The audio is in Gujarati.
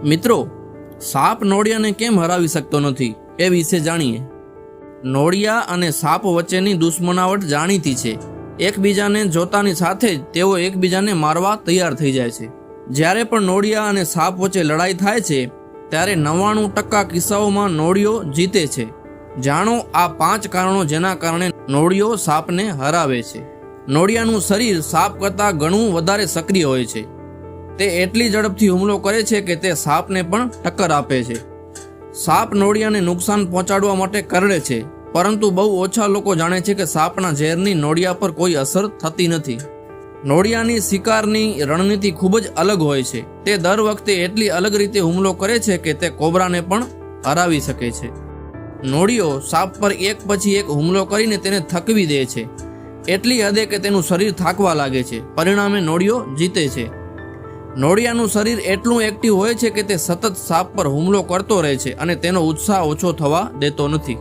મિત્રો, સાપ નોળિયાને કેમ હરાવી શકતો નથી એ વિશે જાણીએ। નોળિયા અને સાપ વચ્ચેની દુશ્મનાવટ જાણીતી છે। એકબીજાને જોતાની સાથે જ તેઓ એકબીજાને મારવા તૈયાર થઈ જાય છે। જ્યારે પણ નોળિયા અને સાપ વચ્ચે લડાઈ થાય છે ત્યારે 99% કિસ્સાઓમાં નોળિયો જીતે છે। જાણો આ 5 કારણો જેના કારણે નોળિયો સાપને હરાવે છે। નોળિયાનું શરીર સાપ કરતાં ઘણું વધારે સક્રિય હોય છે। તે એટલી ઝડપથી હુમલો કરે છે કે તે સાપને પણ ટક્કર આપે છે। સાપ નોળિયાને નુકસાન પહોંચાડવા માટે કરડે છે, પરંતુ બહુ ઓછા લોકો જાણે છે કે સાપના ઝેરની નોળિયા પર કોઈ અસર થતી નથી। નોળિયાની શિકારની રણનીતિ ખૂબ જ અલગ હોય છે। તે દર વખતે એટલી અલગ રીતે હુમલો કરે છે કે તે કોબરાને પણ હરાવી શકે છે। નોળિયો સાપ પર એક પછી એક હુમલો કરીને તેને થકવી દે છે, એટલી હદે કે તેનું શરીર થાકવા લાગે છે। પરિણામે નોળિયો જીતે છે। નોળિયાનું શરીર એટલું એક્ટિવ હોય છે કે તે સતત સાપ પર હુમલો કરતો રહે છે અને તેનો ઉત્સાહ ઓછો થવા દેતો નથી।